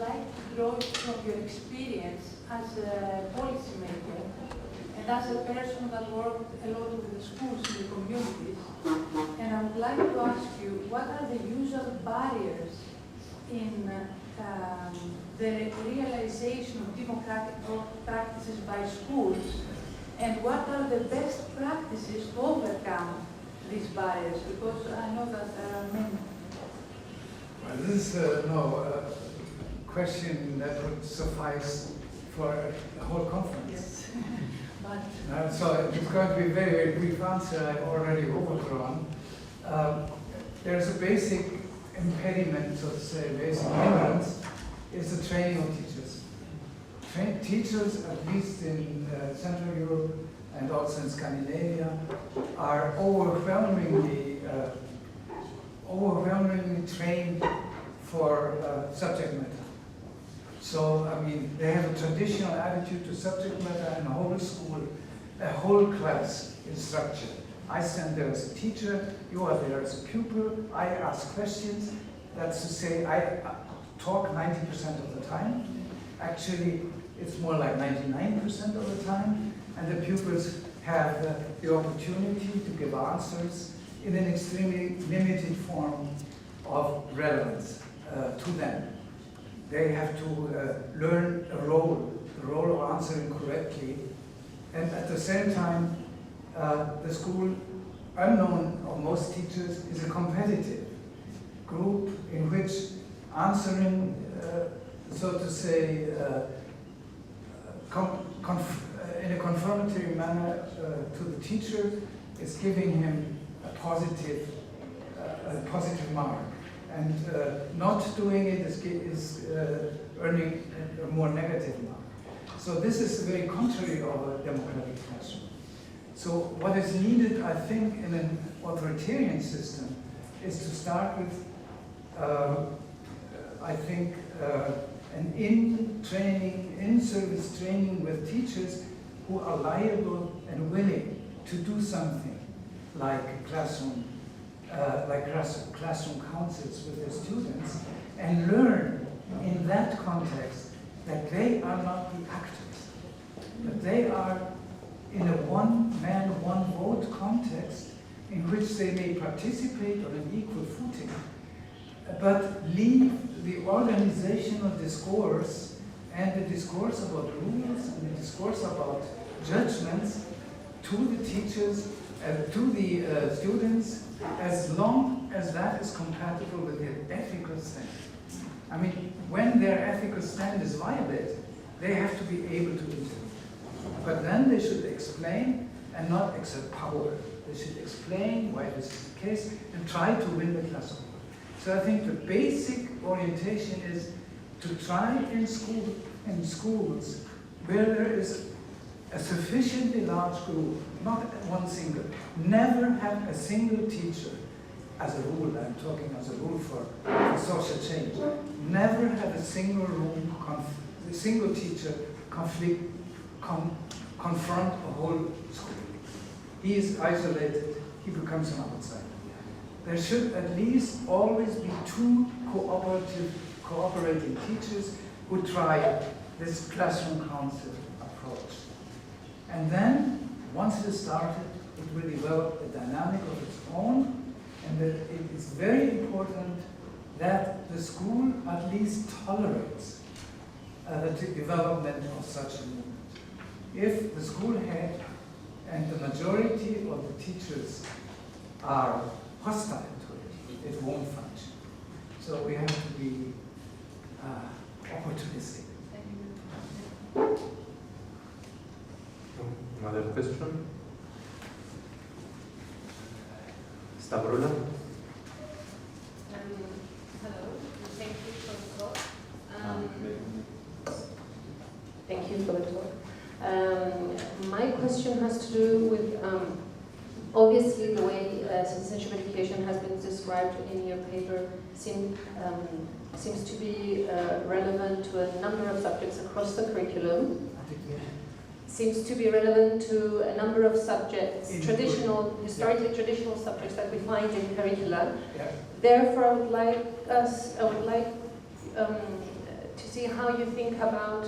like to draw it from your experience as a policymaker and as a person that worked a lot with the schools in the communities. And I would like to ask you, what are the usual barriers in the realization of democratic practices by schools, and what are the best practices to overcome these barriers? Because I know that there are many. Well, this is a question that would suffice for a whole conference. Yes. But so it's going to be a very, very brief answer. I've already overdrawn. There's a basic impediment, so to say, basic hindrance, is the training of teachers. Teachers, at least in Central Europe and also in Scandinavia, are overwhelmingly trained for subject matter. So, I mean, they have a traditional attitude to subject matter, and a whole school, a whole class is structured. I stand there as a teacher, you are there as a pupil, I ask questions. That's to say, I talk 90% of the time. Actually, it's more like 99% of the time. And the pupils have the opportunity to give answers in an extremely limited form of relevance to them. They have to learn the role of answering correctly. And at the same time, the school, unknown of most teachers, is a competitive group in which answering, so to say, in a confirmatory manner to the teacher is giving him a positive mark. And not doing it is earning a more negative mark. So this is very contrary of a democratic classroom. So what is needed, I think, in an authoritarian system is to start with, I think, an in-service training with teachers who are liable and willing to do something like classroom councils with their students, and learn in that context that they are not the actors, that they are in a one-man, one-vote context in which they may participate on an equal footing, but leave the organizational discourse and the discourse about rules and the discourse about judgments to the teachers, to the students, as long as that is compatible with their ethical stand. I mean, when their ethical stand is violated, they have to be able to intervene. But then they should explain and not exert power. They should explain why this is the case and try to win the class over. So I think the basic orientation is to try in schools where there is a sufficiently large group, not one single. Never have a single teacher, as a rule, I'm talking as a rule for social change, never have a single teacher confront a whole school. He is isolated, he becomes an outsider. There should at least always be two cooperating teachers who try this classroom council approach. And then, once it is started, it will develop a dynamic of its own, and that it is very important that the school at least tolerates the development of such a movement. If the school head and the majority of the teachers are hostile to it, it won't function. So we have to be opportunistic. Another question? Stavrola? Hello, thank you for the talk. Thank you for the talk. My question has to do with, obviously the way citizenship education has been described in your paper seems to be relevant to a number of subjects across the curriculum. Seems to be relevant to a number of subjects, historically traditional subjects that we find in curricula. Yeah. Therefore, I would like to see how you think about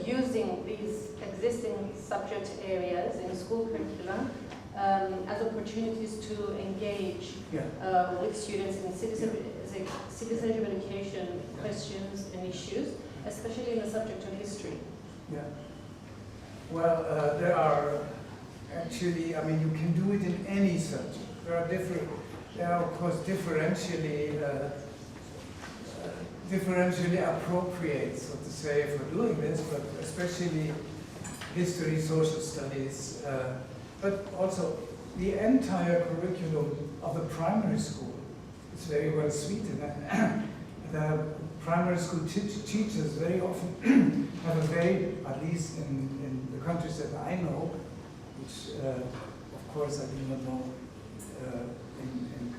using these existing subject areas in school curricula as opportunities to engage with students in citizenship education questions and issues, especially in the subject of history. Yeah. Well, there are actually, I mean, you can do it in any subject. There are of course differentially appropriate, so to say, for doing this, but especially history, social studies, but also the entire curriculum of the primary school is very well suited. The primary school teachers very often have a very, at least in the countries that I know, which of course I do not know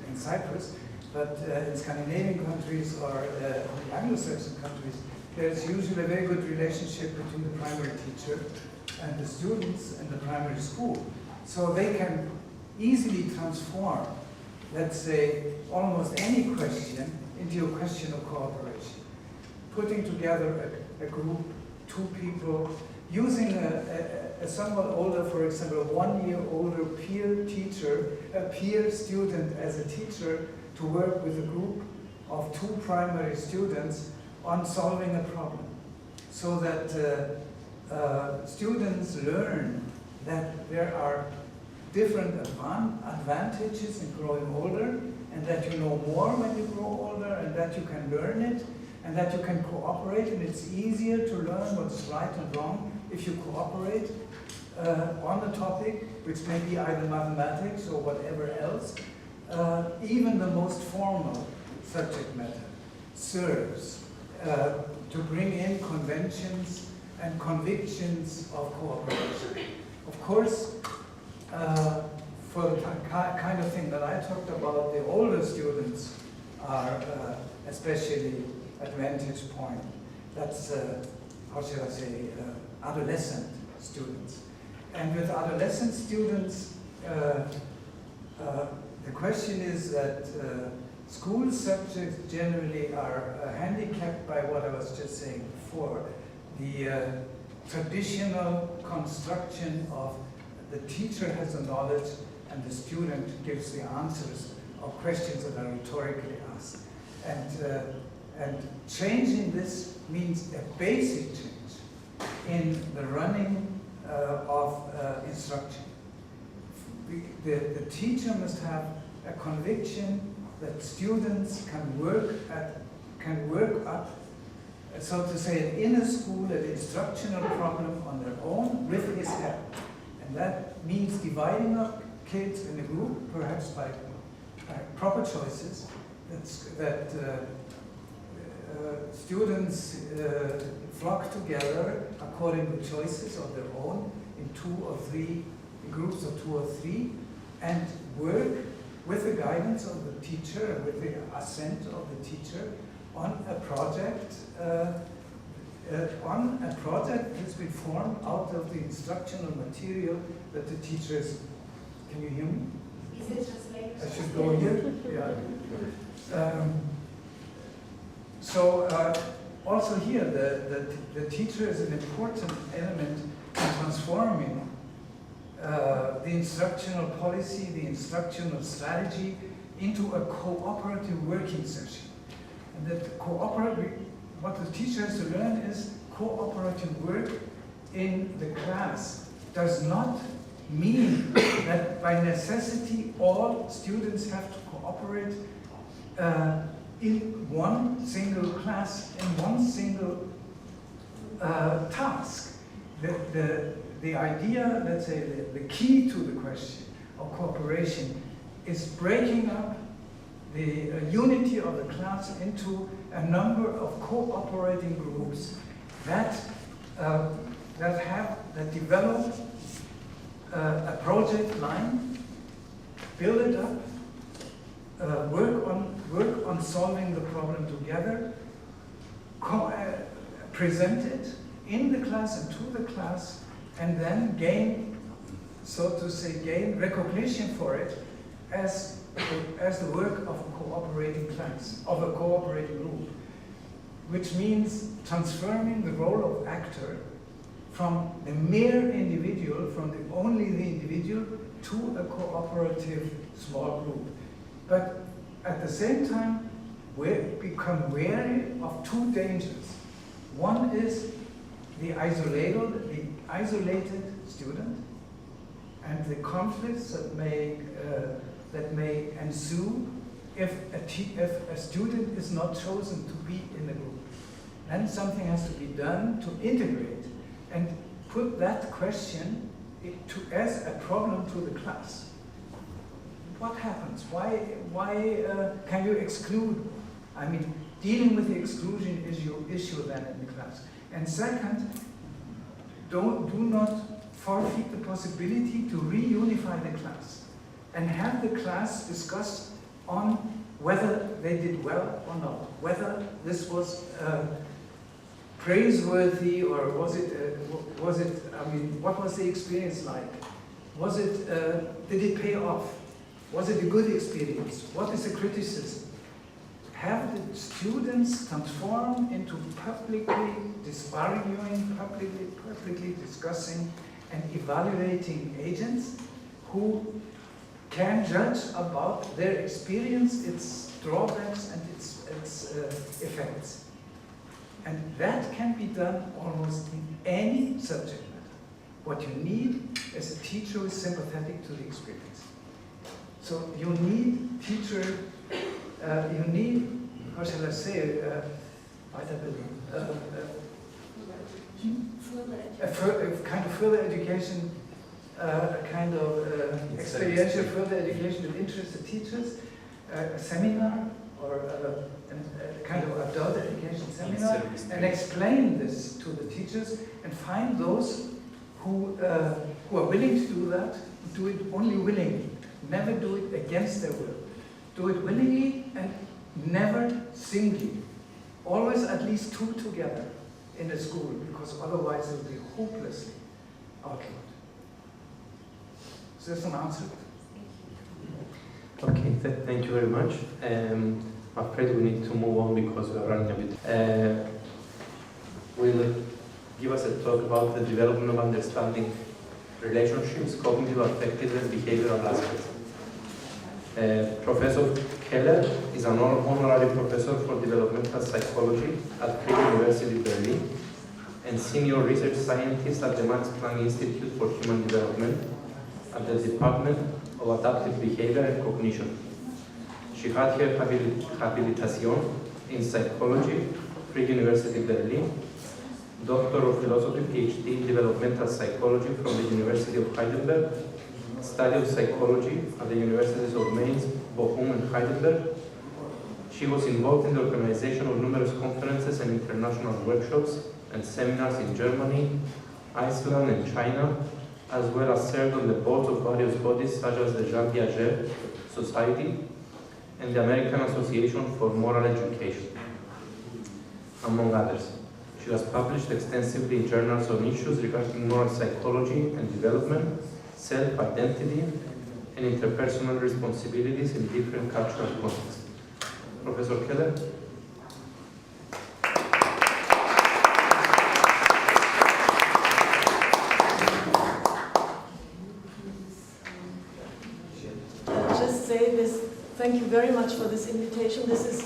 in Cyprus, but in Scandinavian countries or the Anglo-Saxon countries, there's usually a very good relationship between the primary teacher and the students in the primary school. So they can easily transform, let's say, almost any question into a question of cooperation. Putting together a group, two people, using a somewhat older, for example, 1 year older peer teacher, a peer student as a teacher, to work with a group of 2 primary students on solving a problem. So that students learn that there are different advantages in growing older, and that you know more when you grow older, and that you can learn it, and that you can cooperate, and it's easier to learn what's right and wrong if you cooperate on the topic, which may be either mathematics or whatever else. Even the most formal subject matter serves to bring in conventions and convictions of cooperation. Of course, for the kind of thing that I talked about, the older students are especially advantage point. That's, how should I say, adolescent students. And with adolescent students, the question is that school subjects generally are handicapped by what I was just saying before, the traditional construction of the teacher has the knowledge and the student gives the answers of questions that are rhetorically asked. And changing this means a basic change in the running of instruction. The teacher must have a conviction that students can work up, so to say, an inner school, an instructional problem on their own with his help. And that means dividing up kids in a group, perhaps by proper choices, that students flock together according to choices of their own in 2 or 3 groups of 2 or 3, and work with the guidance of the teacher and with the assent of the teacher on a project that's been formed out of the instructional material that the teachers. Can you hear me? Is it translated? I should go here. Yeah. Also here, the teacher is an important element in transforming the instructional policy, the instructional strategy into a cooperative working session. And that what the teacher has to learn is cooperative work in the class does not mean that by necessity all students have to cooperate in one single class, in one single task. The idea, let's say, the key to the question of cooperation is breaking up the unity of the class into a number of cooperating groups that develop a project line, build it up, work on solving the problem together, present it in the class and to the class, and then gain, so to say, gain recognition for it as the work of a cooperating class, of a cooperating group. which means transforming the role of actor from the mere individual, from only the individual, to a cooperative small group. But at the same time, we become wary of two dangers. One is the isolated student and the conflicts that may ensue if a student is not chosen to be in a group. Then something has to be done to integrate and put that question as a problem to the class. What happens? Why can you exclude? I mean, dealing with the exclusion issue then in the class. And second, do not forfeit the possibility to reunify the class and have the class discuss on whether they did well or not, whether this was praiseworthy or was it, I mean, what was the experience like? Was it, did it pay off? Was it a good experience? What is the criticism? Have the students transform into publicly disparaging, publicly discussing and evaluating agents who can judge about their experience, its drawbacks and its effects. And that can be done almost in any subject matter. What you need is a teacher who is sympathetic to the experience. So you need you need, how shall I say, a kind of further education, a kind of experiential further education that interests the teachers, a seminar or a kind of adult education seminar, and explain this to the teachers and find those who are willing to do that, do it only willingly, never do it against their will. Do it willingly and never singly. Always at least two together in a school, because otherwise it will be hopelessly outlawed. Is this an answer? Okay, thank you very much. I'm afraid we need to move on because we are running a bit. Will give us a talk about the development of understanding relationships, cognitive, affective, and behavioral aspects. Professor Keller is an honorary professor for developmental psychology at Free University Berlin and senior research scientist at the Max-Planck-Institut for Human Development at the Department of Adaptive Behavior and Cognition. She had her habilitation in psychology, Free University Berlin, Doctor of Philosophy, PhD in developmental psychology from the University of Heidelberg, study of psychology at the Universities of Mainz, Bochum, and Heidelberg. She was involved in the organization of numerous conferences and international workshops and seminars in Germany, Iceland, and China, as well as served on the boards of various bodies such as the Jean Piaget Society and the American Association for Moral Education, among others. She has published extensively in journals on issues regarding moral psychology and development, self-identity, and interpersonal responsibilities in different cultural contexts. Professor Keller? Just say this, thank you very much for this invitation. This is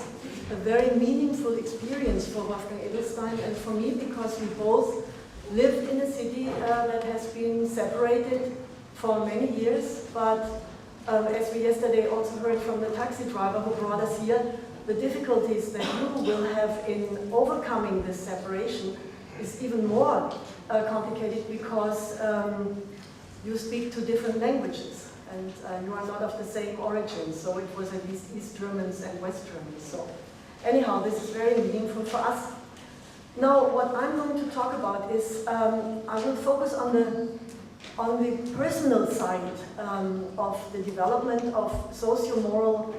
a very meaningful experience for Wolfgang Edelstein and for me, because we both lived in a city that has been separated for many years, but as we yesterday also heard from the taxi driver who brought us here, the difficulties that you will have in overcoming this separation is even more complicated because you speak two different languages and you are not of the same origin, so it was at least East Germans and West Germans. So anyhow, this is very meaningful for us. Now, what I'm going to talk about is, I will focus on the personal side of the development of socio-moral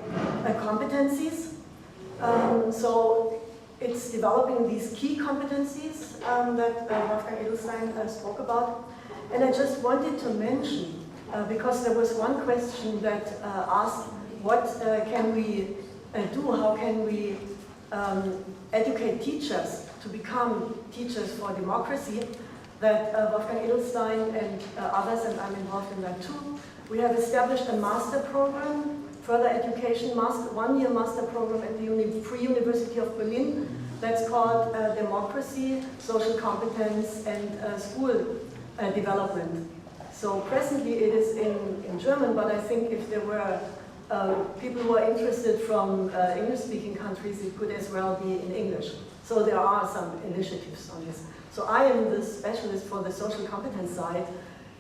competencies. So it's developing these key competencies that Wolfgang Edelstein spoke about. And I just wanted to mention, because there was one question that asked, what can we do, how can we educate teachers to become teachers for democracy, that Wolfgang Edelstein and others, and I'm involved in that too, we have established a master program, further education, one-year master program at the Free University of Berlin, that's called Democracy, Social Competence, and School Development. So presently it is in German, but I think if there were people who are interested from English-speaking countries, it could as well be in English. So there are some initiatives on this. So I am the specialist for the social competence side,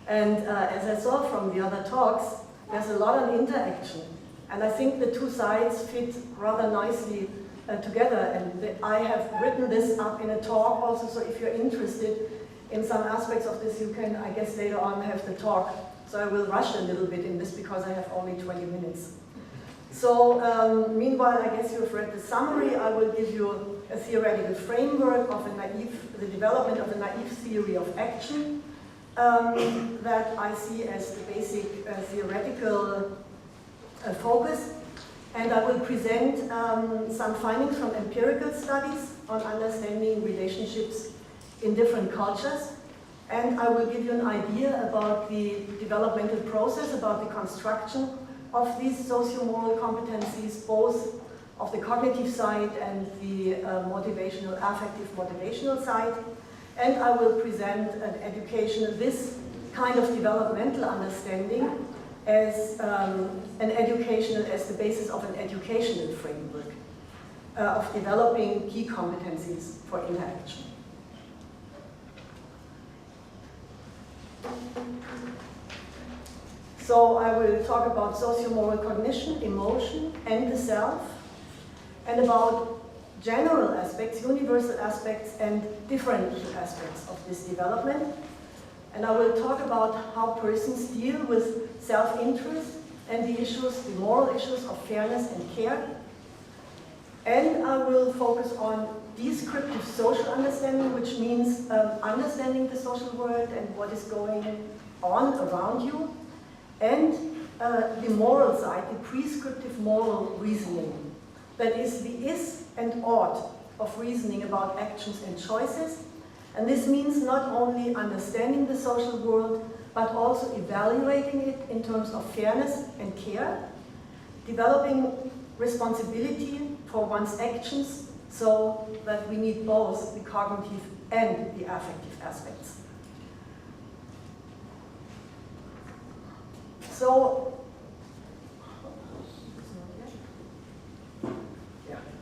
and as I saw from the other talks, there's a lot of interaction. And I think the two sides fit rather nicely together, and I have written this up in a talk also, so if you're interested in some aspects of this, you can, I guess, later on have the talk. So I will rush a little bit in this because I have only 20 minutes. So meanwhile, I guess you've read the summary. I will give you a theoretical framework of the development of a naive theory of action that I see as the basic theoretical focus. And I will present some findings from empirical studies on understanding relationships in different cultures. And I will give you an idea about the developmental process, about the construction of these socio-moral competencies, both of the cognitive side and the motivational, affective motivational side. And I will present an education, this kind of developmental understanding as as the basis of an educational framework of developing key competencies for interaction. So I will talk about socio-moral cognition, emotion, and the self, and about general aspects, universal aspects, and differential aspects of this development. And I will talk about how persons deal with self-interest and the moral issues of fairness and care. And I will focus on descriptive social understanding, which means understanding the social world and what is going on around you. And the moral side, the prescriptive moral reasoning. That is the is and ought of reasoning about actions and choices. And this means not only understanding the social world, but also evaluating it in terms of fairness and care, developing responsibility for one's actions, so that we need both the cognitive and the affective aspects. So,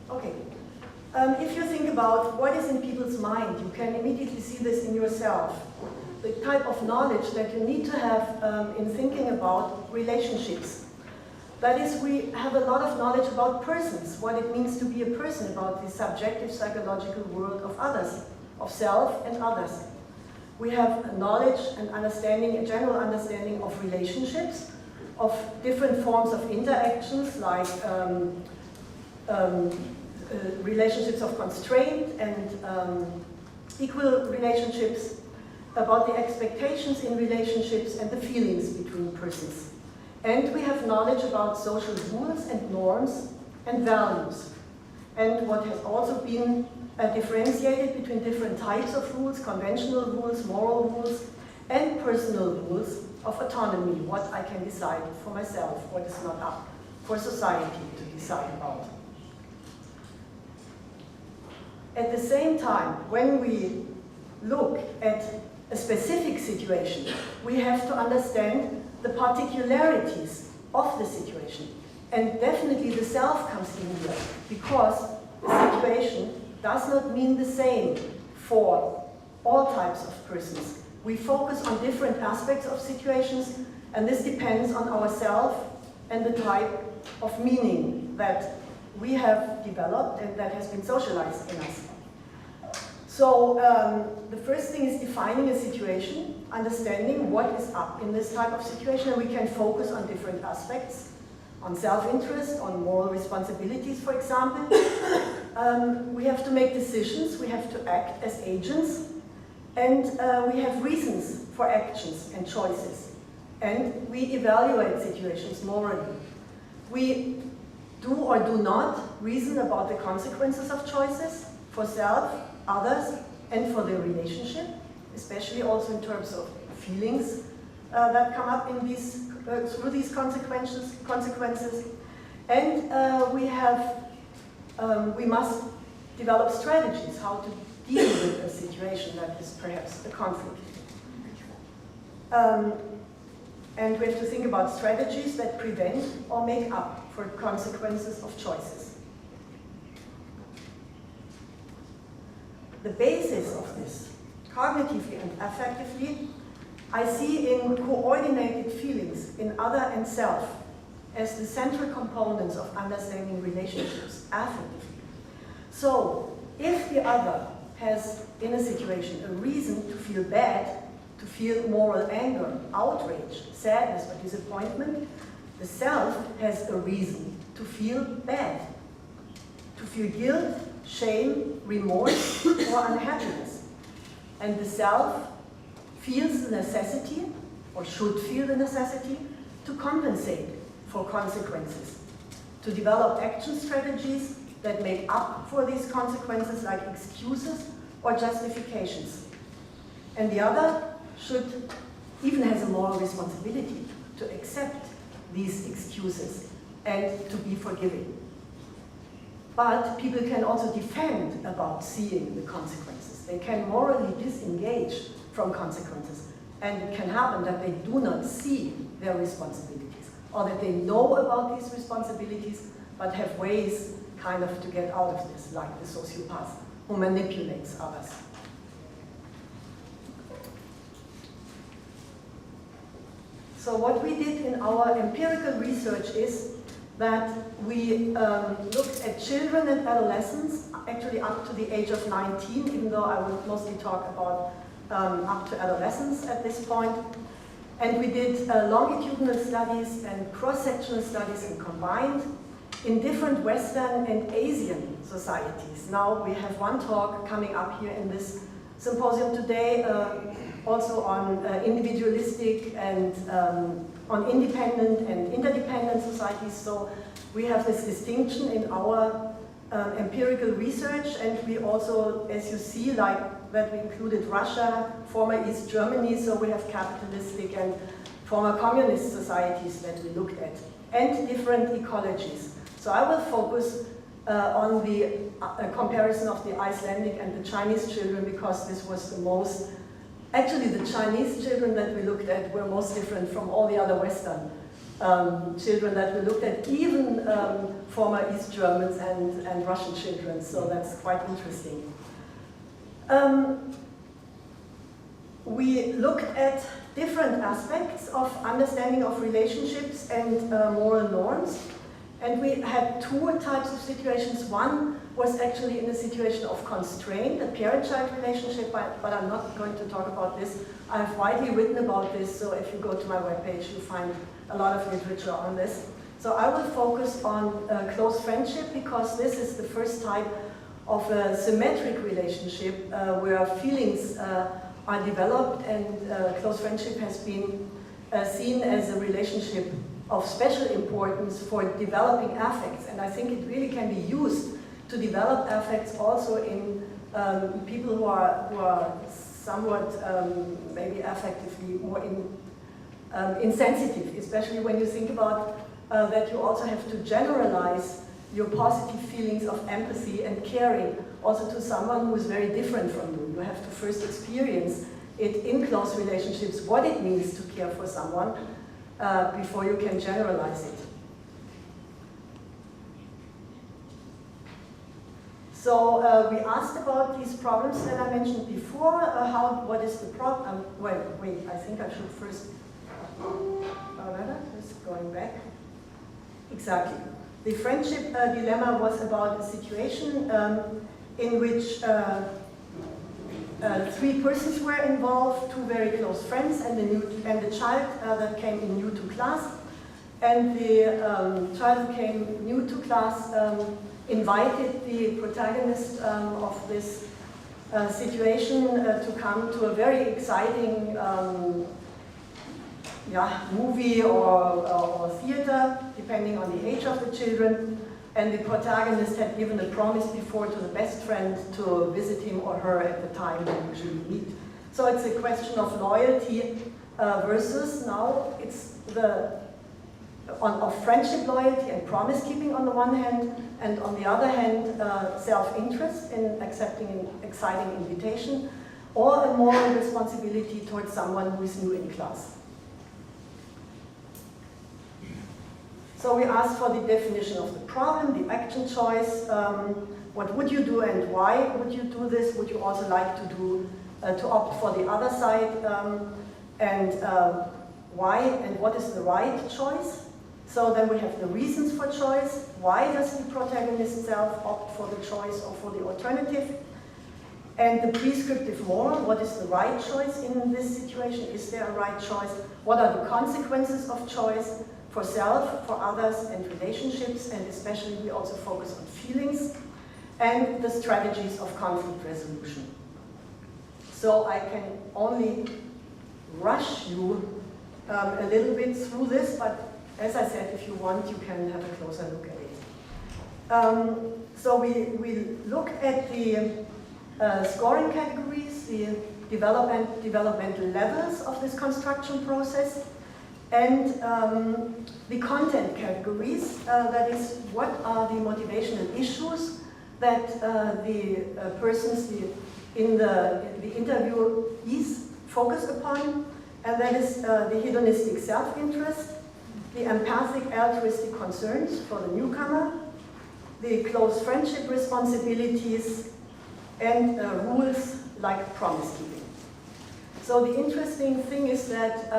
okay. If you think about what is in people's mind, you can immediately see this in yourself. The type of knowledge that you need to have in thinking about relationships. That is, we have a lot of knowledge about persons, what it means to be a person, about the subjective psychological world of others, of self and others. We have knowledge and understanding, a general understanding of relationships, of different forms of interactions, like relationships of constraint and equal relationships, about the expectations in relationships and the feelings between persons. And we have knowledge about social rules and norms and values. And what has also been differentiated between different types of rules, conventional rules, moral rules, and personal rules of autonomy, what I can decide for myself, what is not up for society to decide about. At the same time, when we look at a specific situation, we have to understand the particularities of the situation. And definitely the self comes in here, because the situation does not mean the same for all types of persons. We focus on different aspects of situations, and this depends on ourselves and the type of meaning that we have developed and that has been socialized in us. So the first thing is defining a situation, understanding what is up in this type of situation, and we can focus on different aspects, on self-interest, on moral responsibilities, for example. We have to make decisions, we have to act as agents, and we have reasons for actions and choices. And we evaluate situations morally. We do or do not reason about the consequences of choices for self, others, and for the relationship, especially also in terms of feelings that come up in these, through these consequences. And we must develop strategies how to deal with a situation that is perhaps a conflict. And we have to think about strategies that prevent or make up for consequences of choices. The basis of this, cognitively and affectively, I see in coordinated feelings in other and self as the central components of understanding relationships affectively. So, if the other has, in a situation, a reason to feel bad, to feel moral anger, outrage, sadness, or disappointment, the self has a reason to feel bad, to feel guilt, shame, remorse, or unhappiness. And the self feels the necessity, or should feel the necessity, to compensate for consequences, to develop action strategies that make up for these consequences, like excuses or justifications. And the other even has a moral responsibility to accept these excuses and to be forgiving. But people can also defend about seeing the consequences. They can morally disengage from consequences, and it can happen that they do not see their responsibilities, or that they know about these responsibilities but have ways kind of to get out of this, like the sociopath who manipulates others. So what we did in our empirical research is that we looked at children and adolescents, actually up to the age of 19, even though I would mostly talk about up to adolescence at this point. And we did longitudinal studies and cross-sectional studies and combined in different Western and Asian societies. Now we have one talk coming up here in this symposium today, also on individualistic and on independent and interdependent societies. So we have this distinction in our empirical research, and we also, as you see, like that we included Russia, former East Germany, so we have capitalistic and former communist societies that we looked at, and different ecologies. So I will focus on the comparison of the Icelandic and the Chinese children, because this was the most, actually the Chinese children that we looked at were most different from all the other Western children that we looked at, even former East Germans and Russian children, so that's quite interesting. We looked at different aspects of understanding of relationships and moral norms. And we had two types of situations. One was actually in a situation of constraint, a parent-child relationship, but I'm not going to talk about this. I've widely written about this, so if you go to my webpage, you'll find a lot of literature on this. So I will focus on close friendship, because this is the first type of a symmetric relationship where feelings are developed, and close friendship has been seen as a relationship of special importance for developing affects, and I think it really can be used to develop affects also in people who are somewhat maybe affectively more insensitive, especially when you think about that you also have to generalize your positive feelings of empathy and caring also to someone who is very different from you. You have to first experience it in close relationships, what it means to care for someone, before you can generalize it. So we asked about these problems that I mentioned before. What is the problem? Wait, I think I should first, just going back. Exactly. The friendship dilemma was about a situation in which three persons were involved, two very close friends, and the child that came in new to class. And the child who came new to class invited the protagonist of this situation to come to a very exciting movie or theater, depending on the age of the children. and the protagonist had given a promise before to the best friend to visit him or her at the time they usually meet. So it's a question of loyalty versus now it's of friendship loyalty and promise keeping on the one hand, and on the other hand, self-interest in accepting an exciting invitation, or a moral responsibility towards someone who is new in class. So we asked for the definition of the problem, the action choice, what would you do and why would you do this? Would you also like to do, to opt for the other side, and why and what is the right choice? So then we have the reasons for choice. Why does the protagonist self opt for the choice or for the alternative? And the prescriptive moral, what is the right choice in this situation? Is there a right choice? What are the consequences of choice for self, for others, and relationships? And especially we also focus on feelings and the strategies of conflict resolution. So I can only rush you a little bit through this, but as I said, if you want, you can have a closer look at it. So we look at the scoring categories, the developmental levels of this construction process, and the content categories, that is, what are the motivational issues that the persons in the interviewees focus upon, and that is the hedonistic self-interest, the empathic altruistic concerns for the newcomer, the close friendship responsibilities, and rules like promise keeping. So the interesting thing is that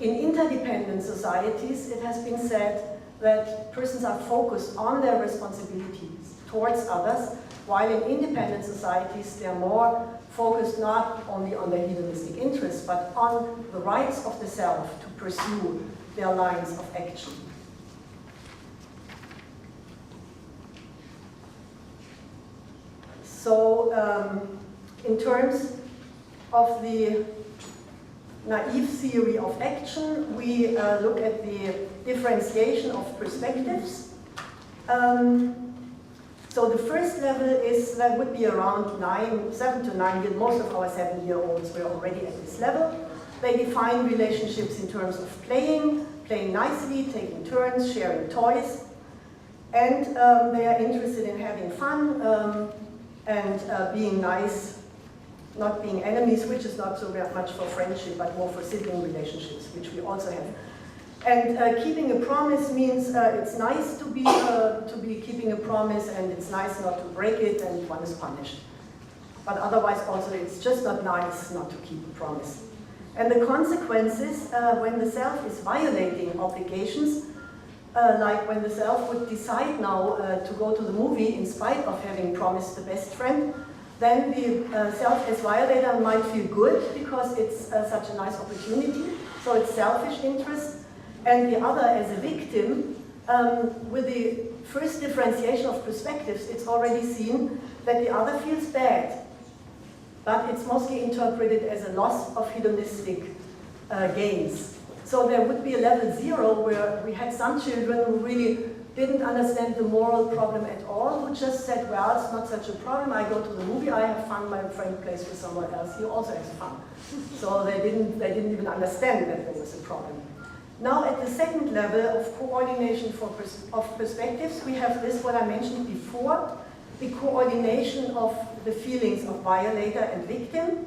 in interdependent societies, it has been said that persons are focused on their responsibilities towards others, while in independent societies, they are more focused not only on their hedonistic interests, but on the rights of the self to pursue their lines of action. So in terms of the naive theory of action, we look at the differentiation of perspectives. So the first level is, that would be around 7 to 9 years, most of our 7-year-olds were already at this level. They define relationships in terms of playing nicely, taking turns, sharing toys, and they are interested in having fun and being nice, not being enemies, which is not so much for friendship, but more for sibling relationships, which we also have. And keeping a promise means it's nice to be keeping a promise, and it's nice not to break it, and one is punished. But otherwise also it's just not nice not to keep a promise. And the consequences when the self is violating obligations, like when the self would decide now to go to the movie in spite of having promised the best friend, then the self as violator might feel good because it's such a nice opportunity, so it's selfish interest. And the other as a victim, with the first differentiation of perspectives, it's already seen that the other feels bad. But it's mostly interpreted as a loss of hedonistic gains. So there would be a level 0 where we had some children who really didn't understand the moral problem at all, who just said, well, it's not such a problem, I go to the movie, I have fun, my friend plays with someone else, he also has fun. So they didn't even understand that there was a problem. Now at the second level of coordination of perspectives, we have this, what I mentioned before, the coordination of the feelings of violator and victim.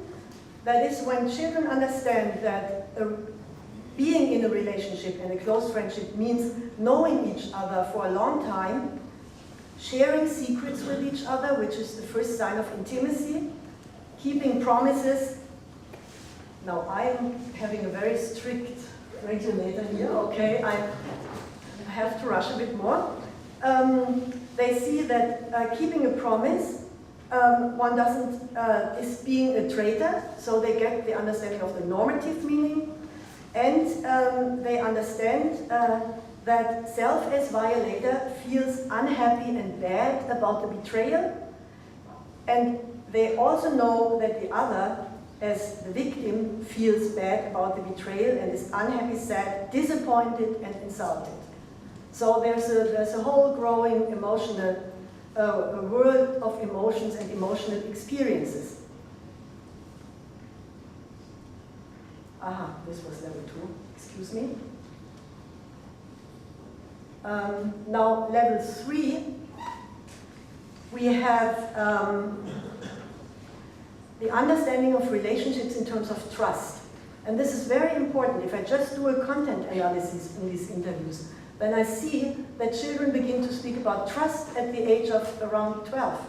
That is when children understand that being in a relationship, in a close friendship, means knowing each other for a long time, sharing secrets with each other, which is the first sign of intimacy, keeping promises. Now I'm having a very strict regulator here, okay, I have to rush a bit more. They see that keeping a promise, one doesn't, is being a traitor, so they get the understanding of the normative meaning, and they understand that self as violator feels unhappy and bad about the betrayal, and they also know that the other, as the victim, feels bad about the betrayal and is unhappy, sad, disappointed, and insulted. So there's a whole growing emotional, a world of emotions and emotional experiences. Aha, this was level 2, excuse me. Now level 3, we have the understanding of relationships in terms of trust. And this is very important. If I just do a content analysis in these interviews, then I see that children begin to speak about trust at the age of around 12.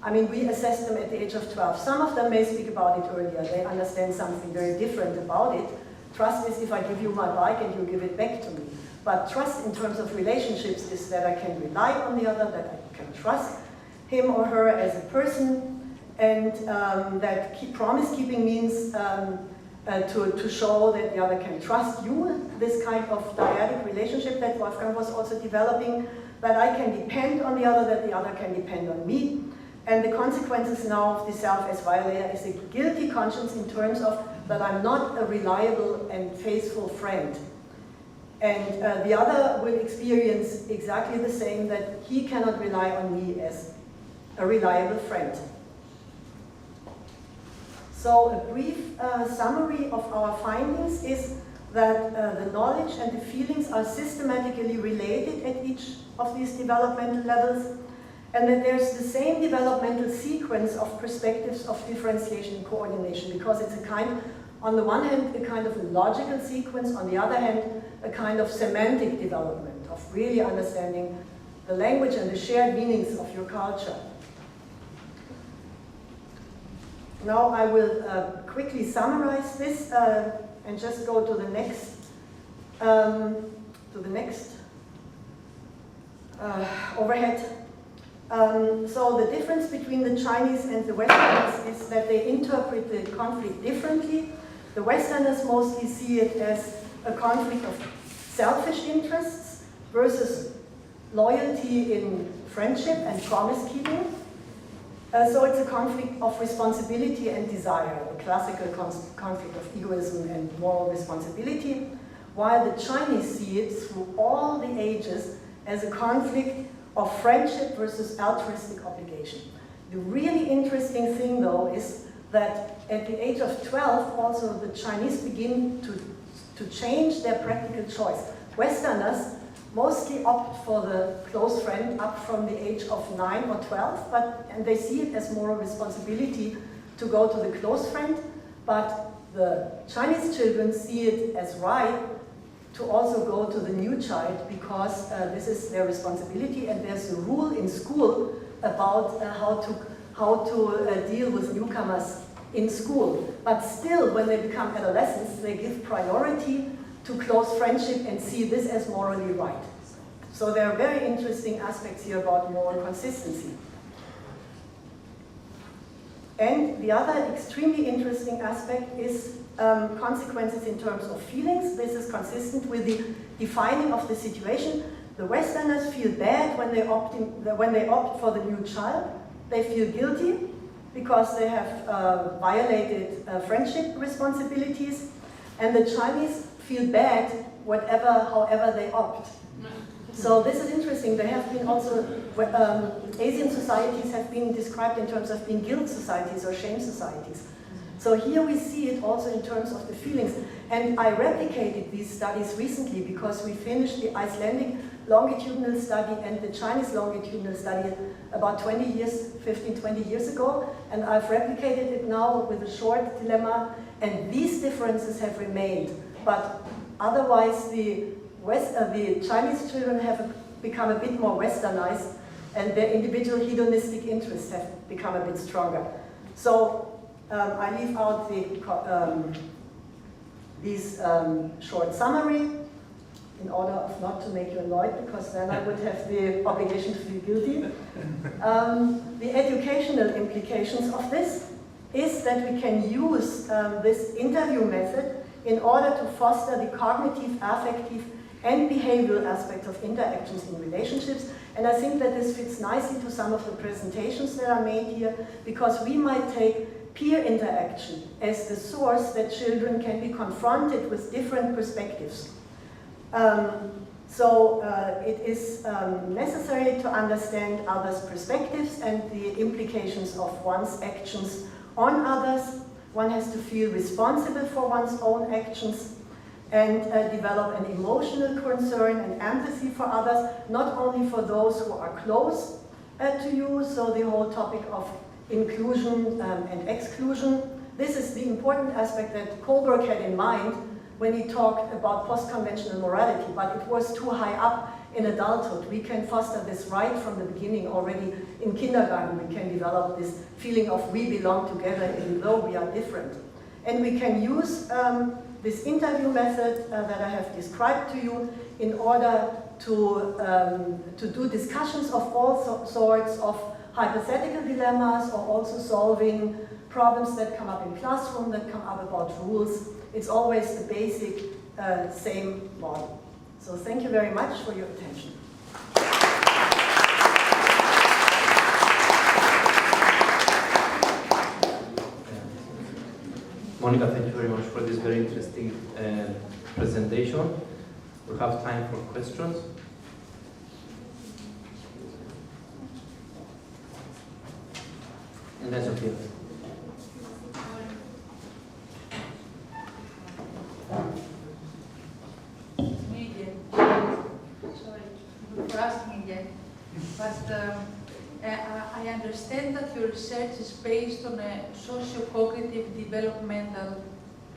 I mean, we assess them at the age of 12. Some of them may speak about it earlier. They understand something very different about it. Trust is if I give you my bike and you give it back to me. But trust in terms of relationships is that I can rely on the other, that I can trust him or her as a person, and that promise keeping means to show that the other can trust you, this kind of dyadic relationship that Wolfgang was also developing, that I can depend on the other, that the other can depend on me. And the consequences now of the self as violator is a guilty conscience in terms of that I'm not a reliable and faithful friend. And the other will experience exactly the same, that he cannot rely on me as a reliable friend. So a brief summary of our findings is that the knowledge and the feelings are systematically related at each of these developmental levels, and that there's the same developmental sequence of perspectives of differentiation and coordination, because it's a kind, on the one hand, a kind of a logical sequence, on the other hand, a kind of semantic development of really understanding the language and the shared meanings of your culture. Now I will quickly summarize this and just go to the next overhead. So the difference between the Chinese and the Westerners is that they interpret the conflict differently. The Westerners mostly see it as a conflict of selfish interests versus loyalty in friendship and promise-keeping. So it's a conflict of responsibility and desire, a classical conflict of egoism and moral responsibility, while the Chinese see it through all the ages as a conflict of friendship versus altruistic obligation. The really interesting thing, though, is that at the age of 12, also the Chinese begin to change their practical choice. Westerners mostly opt for the close friend up from the age of 9 or 12, and they see it as moral responsibility to go to the close friend, but the Chinese children see it as right to also go to the new child, because this is their responsibility, and there's a rule in school about how to deal with newcomers in school. But still, when they become adolescents, they give priority to close friendship and see this as morally right. So there are very interesting aspects here about moral consistency. And the other extremely interesting aspect is consequences in terms of feelings. This is consistent with the defining of the situation. The Westerners feel bad when they opt for the new child. They feel guilty because they have violated friendship responsibilities, and the Chinese feel bad however they opt. So this is interesting. There have been also, Asian societies have been described in terms of being guilt societies or shame societies. So here we see it also in terms of the feelings. And I replicated these studies recently because we finished the Icelandic longitudinal study and the Chinese longitudinal study about 20 years ago. And I've replicated it now with a short dilemma, and these differences have remained. But otherwise, the Chinese children have become a bit more westernized, and their individual hedonistic interests have become a bit stronger. So I leave out these short summary in order of not to make you annoyed, because then I would have the obligation to feel guilty. The educational implications of this is that we can use this interview method in order to foster the cognitive, affective, and behavioral aspects of interactions in relationships. And I think that this fits nicely to some of the presentations that are made here, because we might take peer interaction as the source that children can be confronted with different perspectives. So it is necessary to understand others' perspectives and the implications of one's actions on others. One has to feel responsible for one's own actions and develop an emotional concern and empathy for others, not only for those who are close to you, so the whole topic of inclusion and exclusion. This is the important aspect that Kohlberg had in mind when he talked about post-conventional morality, but it was too high up in adulthood. We can foster this right from the beginning already in kindergarten. We can develop this feeling of we belong together even though we are different. And we can use this interview method that I have described to you in order to do discussions of all sorts of hypothetical dilemmas, or also solving problems that come up in classroom, that come up about rules. It's always the basic same model. So thank you very much for your attention. Monika, thank you very much for this very interesting presentation. We have time for questions. And that's okay. Me again. Sorry for asking again. But I understand that your research is based on a socio-cognitive developmental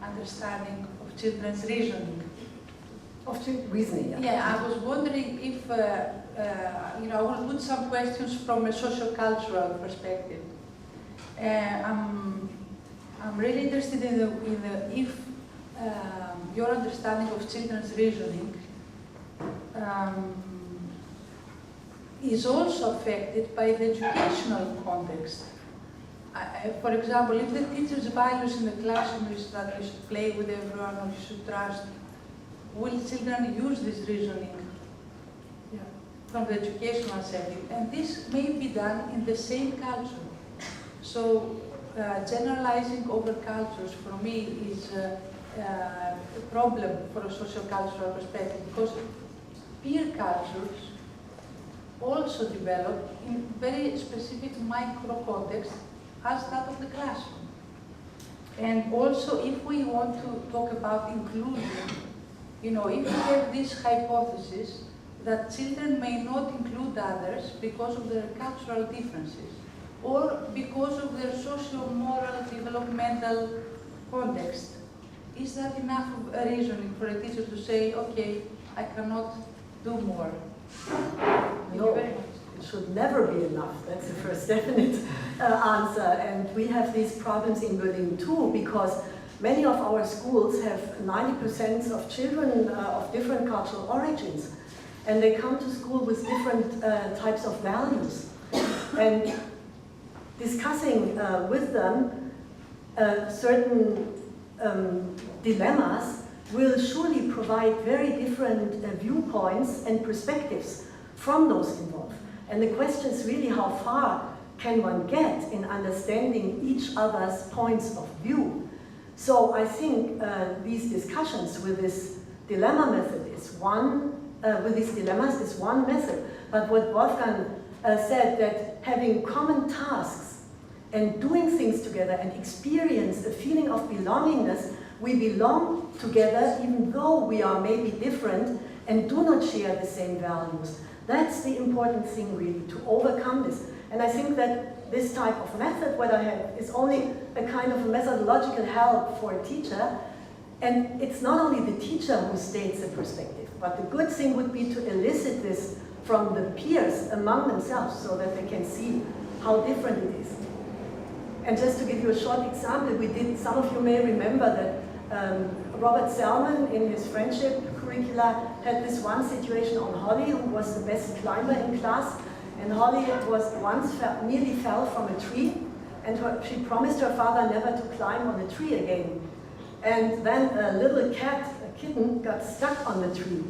understanding of children's reasoning. Of reasoning, yeah. Yeah, I was wondering if, I will put some questions from a socio-cultural perspective. I'm really interested in if your understanding of children's reasoning is also affected by the educational context. For example, if the teacher's values in the classroom is that you should play with everyone or you should trust, will children use this reasoning from the educational setting? And this may be done in the same culture. So generalizing over cultures for me is a problem for a socio-cultural perspective, because peer cultures also develop in very specific micro context as that of the classroom. And also, if we want to talk about inclusion, if we have this hypothesis that children may not include others because of their cultural differences, or because of their socio-moral developmental context, is that enough of a reasoning for a teacher to say, okay, I cannot do more? No, it should never be enough. That's the first definite answer. And we have these problems in Berlin too, because many of our schools have 90% of children of different cultural origins. And they come to school with different types of values. And discussing with them certain dilemmas will surely provide very different viewpoints and perspectives from those involved. And the question is really how far can one get in understanding each other's points of view. So I think these discussions with this dilemma method is one, with these dilemmas is one method. But what Wolfgang said, that having common tasks and doing things together and experience a feeling of belongingness, we belong together even though we are maybe different and do not share the same values. That's the important thing really, to overcome this. And I think that this type of method, what I have, is only a kind of a methodological help for a teacher. And it's not only the teacher who states a perspective, but the good thing would be to elicit this from the peers among themselves so that they can see how different it is. And just to give you a short example, some of you may remember that Robert Selman in his friendship curricula had this one situation on Holly, who was the best climber in class. And Holly nearly fell from a tree, and she promised her father never to climb on a tree again. And then a little cat, a kitten, got stuck on the tree.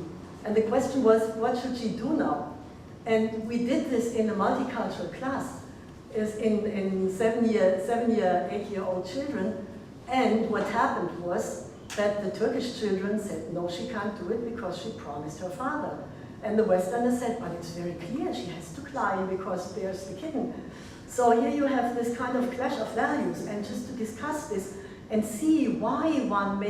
And the question was, what should she do now? And we did this in a multicultural class, in 8-year-old children. And what happened was that the Turkish children said, no, she can't do it because she promised her father. And the Westerner said, but it's very clear, she has to climb because there's the kitten. So here you have this kind of clash of values, and just to discuss this and see why one may